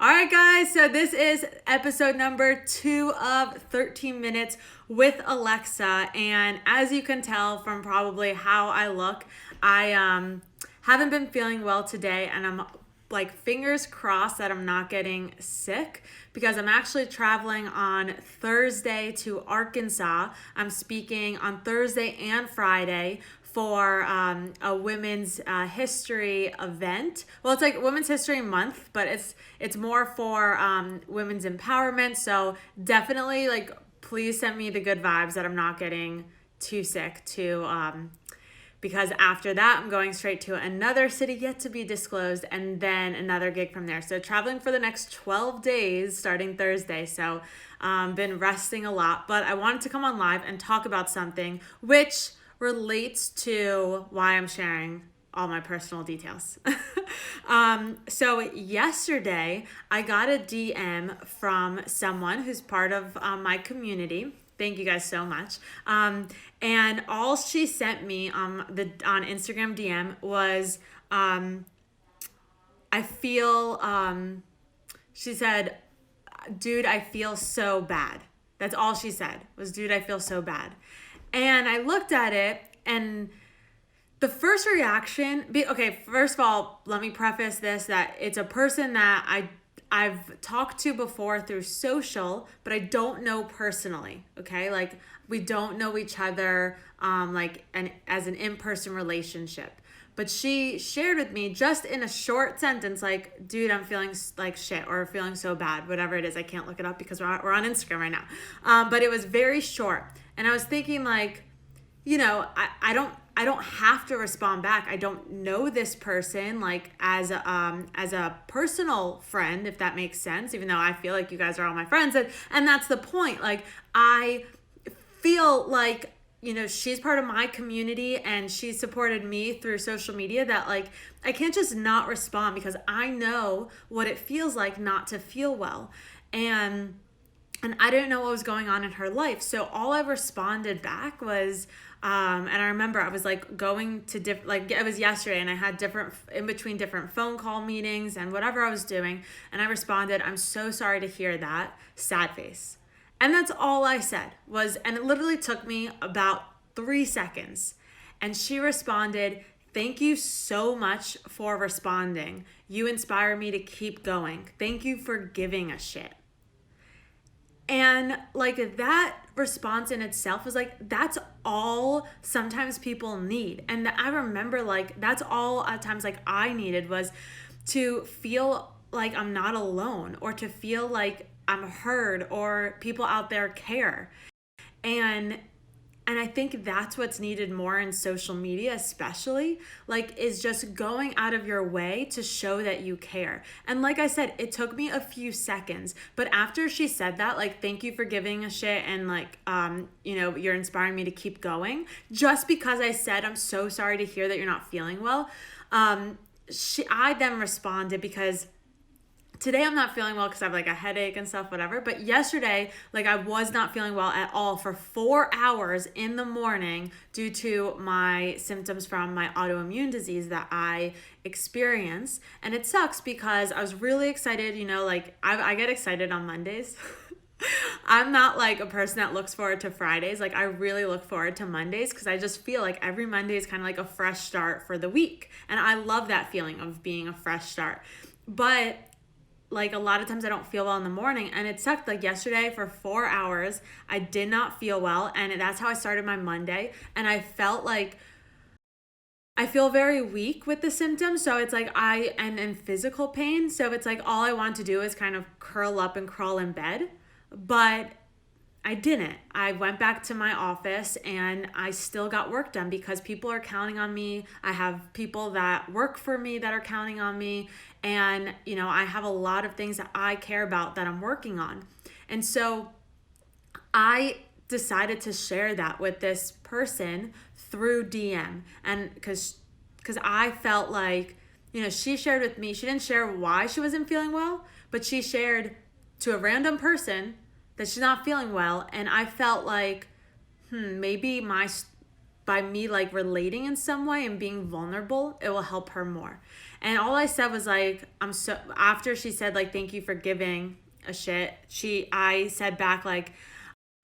All right, guys, so this is episode number 2 of 13 Minutes with Alexa. And as you can tell from probably how I look, I haven't been feeling well today, and I'm like fingers crossed that I'm not getting sick because I'm actually traveling on Thursday to Arkansas. I'm speaking on Thursday and Friday for a women's history event. Well, it's like Women's History Month, but it's more for women's empowerment. So definitely, like, please send me the good vibes that I'm not getting too sick because after that, I'm going straight to another city yet to be disclosed, and then another gig from there. So traveling for the next 12 days starting Thursday. So been resting a lot, but I wanted to come on live and talk about something which relates to why I'm sharing all my personal details. So yesterday, I got a DM from someone who's part of my community. Thank you guys so much. And all she sent me on Instagram DM was, she said, dude, I feel so bad. That's all she said was, dude, I feel so bad. And I looked at it, and the first reaction, first of all, let me preface this, that it's a person that I've talked to before through social, but I don't know personally, okay? Like, we don't know each other as an in-person relationship. But she shared with me just in a short sentence, like, dude, I'm feeling like shit, or feeling so bad, whatever it is. I can't look it up because we're on Instagram right now. But it was very short. And I was thinking, like, you know, I don't have to respond back. I don't know this person like as a personal friend, if that makes sense, even though I feel like you guys are all my friends. And that's the point. Like, I feel like, you know, she's part of my community and she supported me through social media, that like I can't just not respond because I know what it feels like not to feel well. And I didn't know what was going on in her life. So all I responded back was, and I remember I was like going to it was yesterday, and I had in between different phone call meetings and whatever I was doing. And I responded, I'm so sorry to hear that, sad face. And that's all I said and it literally took me about 3 seconds. And she responded, thank you so much for responding. You inspire me to keep going. Thank you for giving a shit. And like, that response in itself was like, that's all sometimes people need. And I remember, like, that's all at times like I needed, was to feel like I'm not alone, or to feel like I'm heard, or people out there care. And I think that's what's needed more in social media, especially, like, is just going out of your way to show that you care. And like I said, it took me a few seconds, but after she said that, like, thank you for giving a shit, and like, you know, you're inspiring me to keep going, just because I said, I'm so sorry to hear that you're not feeling well. I then responded, because today I'm not feeling well because I have like a headache and stuff, whatever. But yesterday, like, I was not feeling well at all for 4 hours in the morning due to my symptoms from my autoimmune disease that I experience. And it sucks because I was really excited, you know, like I get excited on Mondays. I'm not like a person that looks forward to Fridays. Like, I really look forward to Mondays because I just feel like every Monday is kind of like a fresh start for the week. And I love that feeling of being a fresh start. But like, a lot of times I don't feel well in the morning, and it sucked. Like, yesterday for 4 hours, I did not feel well, and that's how I started my Monday. And I felt like I feel very weak with the symptoms. So it's like I am in physical pain. So it's like all I want to do is kind of curl up and crawl in bed. But I didn't. I went back to my office and I still got work done because people are counting on me. I have people that work for me that are counting on me. And, you know, I have a lot of things that I care about that I'm working on. And so I decided to share that with this person through DM. And because I felt like, you know, she shared with me, she didn't share why she wasn't feeling well, but she shared to a random person that she's not feeling well. And I felt like, maybe by me like relating in some way and being vulnerable, it will help her more. And all I said was like, after she said like, thank you for giving a shit, I said back like,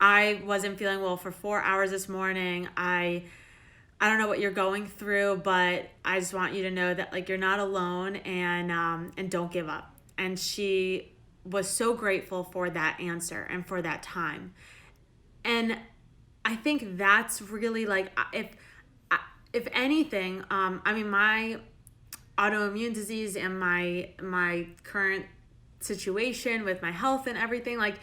I wasn't feeling well for 4 hours this morning. I don't know what you're going through, but I just want you to know that like you're not alone, and don't give up. And she was so grateful for that answer and for that time. And I think that's really like, if anything, I mean, my autoimmune disease and my current situation with my health and everything, like,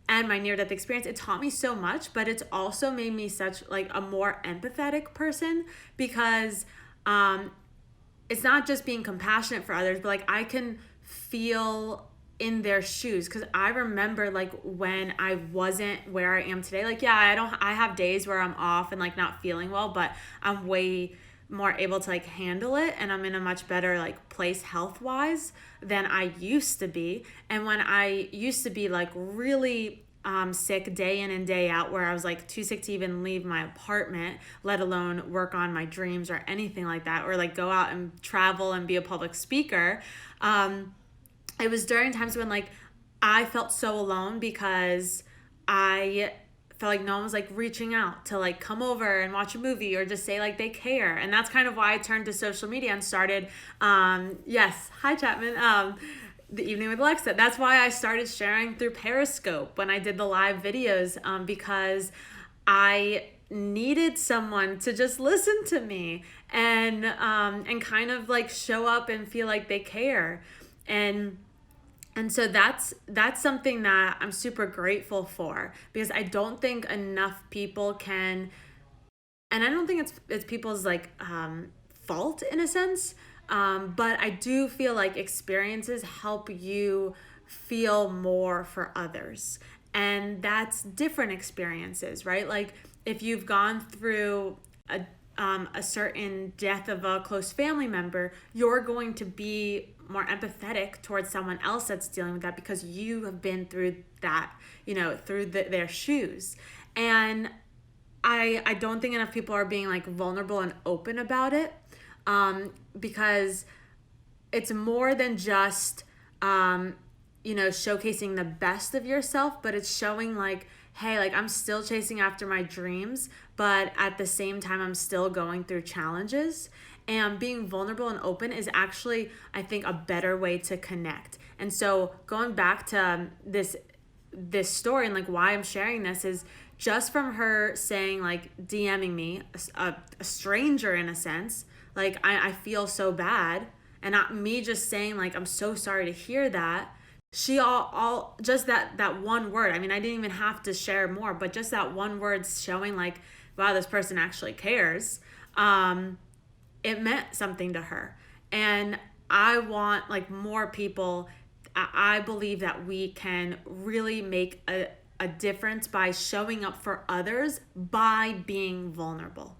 and my near death experience, it taught me so much, but it's also made me such like a more empathetic person, because it's not just being compassionate for others, but like I can feel in their shoes, because I remember like when I wasn't where I am today. Like, yeah, I have days where I'm off and like not feeling well, but I'm way more able to like handle it, and I'm in a much better like place health wise than I used to be. And when I used to be like really sick day in and day out, where I was like too sick to even leave my apartment, let alone work on my dreams or anything like that, or like go out and travel and be a public speaker, it was during times when like I felt so alone, because I felt like no one was like reaching out to like come over and watch a movie or just say like they care. And that's kind of why I turned to social media and started, yes, hi Chapman, the evening with Alexa. That's why I started sharing through Periscope when I did the live videos, because I needed someone to just listen to me and kind of like show up and feel like they care. And so that's something that I'm super grateful for, because I don't think enough people can, and I don't think it's people's like fault in a sense, but I do feel like experiences help you feel more for others, and that's different experiences, right? Like if you've gone through a certain death of a close family member, you're going to be more empathetic towards someone else that's dealing with that, because you have been through that, through their shoes. And I don't think enough people are being like vulnerable and open about it, because it's more than just showcasing the best of yourself, but it's showing like, hey, like I'm still chasing after my dreams, but at the same time I'm still going through challenges. And being vulnerable and open is actually, I think, a better way to connect. And so going back to this story and like why I'm sharing this is just from her saying, like, DMing me, a stranger in a sense, like I feel so bad, and not me just saying like I'm so sorry to hear that. She all just that one word. I mean, I didn't even have to share more, but just that one word showing like, wow, this person actually cares. It meant something to her. And I want like more people. I believe that we can really make a difference by showing up for others, by being vulnerable.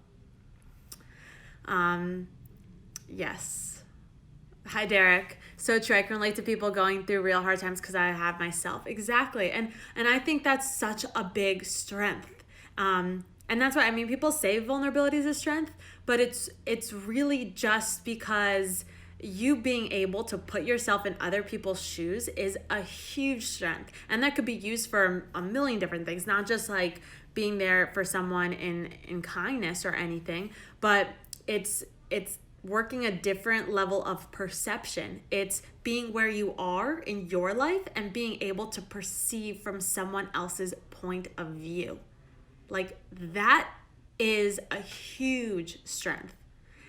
Yes. Hi, Derek. So true. I can relate to people going through real hard times because I have myself. Exactly. And I think that's such a big strength. And that's why, I mean, people say vulnerability is a strength, but it's really just because you being able to put yourself in other people's shoes is a huge strength. And that could be used for a million different things, not just like being there for someone in kindness or anything, but it's working a different level of perception. It's being where you are in your life and being able to perceive from someone else's point of view. Like that is a huge strength.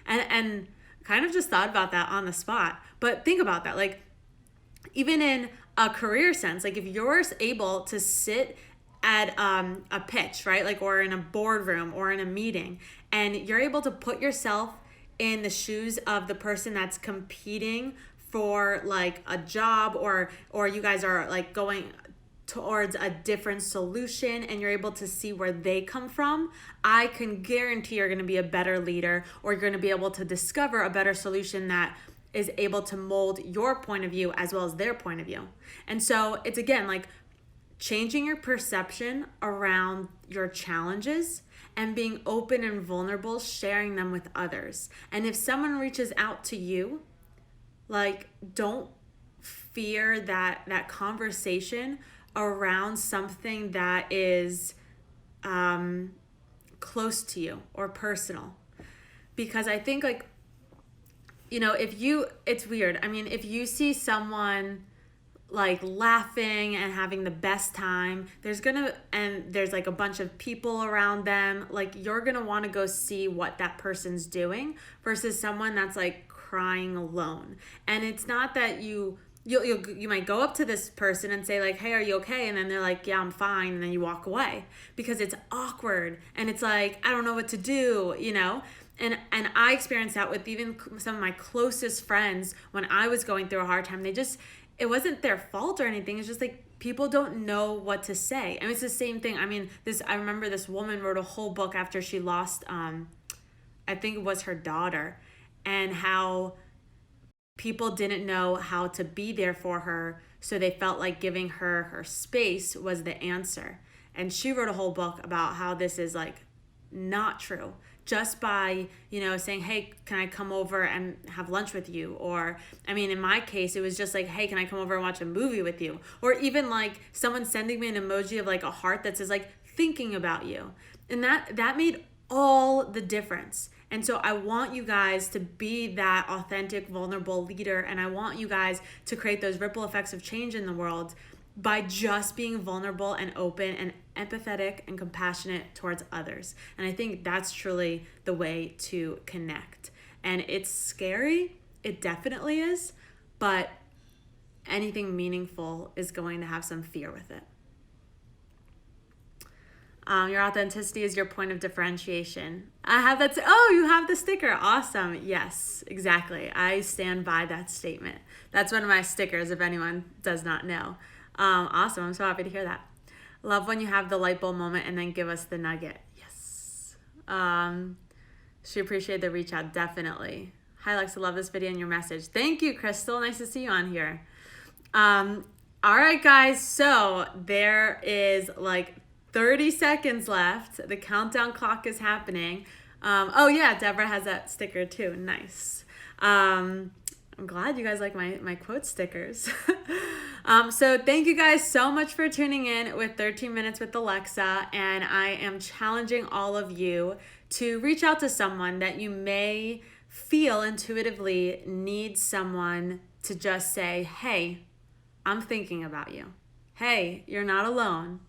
And kind of just thought about that on the spot. But think about that. Like even in a career sense, like if you're able to sit at a pitch, right? Like, or in a boardroom or in a meeting, and you're able to put yourself in the shoes of the person that's competing for like a job, or you guys are like going towards a different solution, and you're able to see where they come from, I can guarantee you're going to be a better leader, or you're going to be able to discover a better solution that is able to mold your point of view as well as their point of view. And so it's again like changing your perception around your challenges and being open and vulnerable, sharing them with others. And if someone reaches out to you, Like, don't fear that conversation around something that is close to you or personal. Because I think, like, it's weird. I mean, if you see someone like laughing and having the best time, there's like a bunch of people around them, like you're gonna want to go see what that person's doing versus someone that's like crying alone. And it's not that you might go up to this person and say like, hey, are you okay? And then they're like, yeah, I'm fine. And then you walk away because it's awkward and it's like, I don't know what to do, And I experienced that with even some of my closest friends when I was going through a hard time. It wasn't their fault or anything. It's just like people don't know what to say. And it's the same thing. I mean, I remember this woman wrote a whole book after she lost, I think it was her daughter, and how people didn't know how to be there for her. So they felt like giving her space was the answer. And she wrote a whole book about how this is like not true, just by saying, hey, can I come over and have lunch with you? Or I mean, in my case, it was just like, hey, can I come over and watch a movie with you? Or even like someone sending me an emoji of like a heart that says like thinking about you. And that made all the difference. And so I want you guys to be that authentic, vulnerable leader, and I want you guys to create those ripple effects of change in the world by just being vulnerable and open and empathetic and compassionate towards others. And I think that's truly the way to connect. And it's scary, it definitely is, but anything meaningful is going to have some fear with it. Your authenticity is your point of differentiation. I have that. Oh, you have the sticker. Awesome. Yes, exactly. I stand by that statement. That's one of my stickers, if anyone does not know. Awesome. I'm so happy to hear that. Love when you have the light bulb moment and then give us the nugget. Yes. She appreciated the reach out. Definitely. Hi, Alexa. Love this video and your message. Thank you, Crystal. Nice to see you on here. All right, guys. So there is like 30 seconds left. The countdown clock is happening. Oh yeah, Deborah has that sticker too. Nice. I'm glad you guys like my quote stickers. So thank you guys so much for tuning in with 13 Minutes with Alexa. And I am challenging all of you to reach out to someone that you may feel intuitively needs someone to just say, hey, I'm thinking about you. Hey, you're not alone.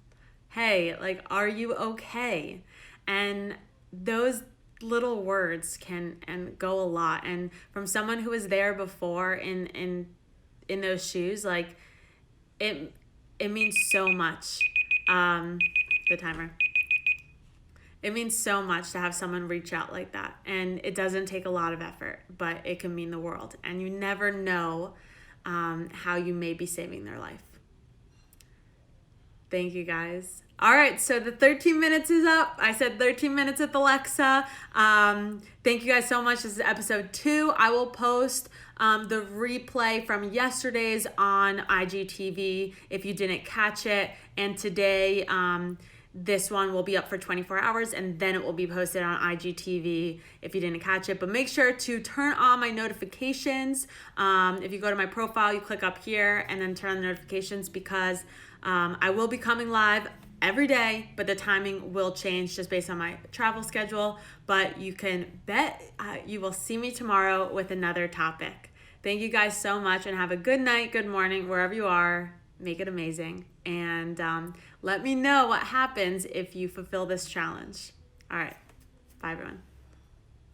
Hey, like, are you okay? And those little words can and go a lot. And from someone who was there before in those shoes, like it means so much. The timer. It means so much to have someone reach out like that. And it doesn't take a lot of effort, but it can mean the world. And you never know how you may be saving their life. Thank you, guys. All right, so the 13 minutes is up. I said 13 minutes with Alexa. Thank you guys so much. This is episode 2. I will post the replay from yesterday's on IGTV if you didn't catch it. And today, this one will be up for 24 hours and then it will be posted on IGTV if you didn't catch it. But make sure to turn on my notifications. If you go to my profile, you click up here and then turn on the notifications because I will be coming live every day, but the timing will change just based on my travel schedule. But you can bet you will see me tomorrow with another topic. Thank you guys so much and have a good night, good morning, wherever you are. Make it amazing. And let me know what happens if you fulfill this challenge. All right. Bye, everyone.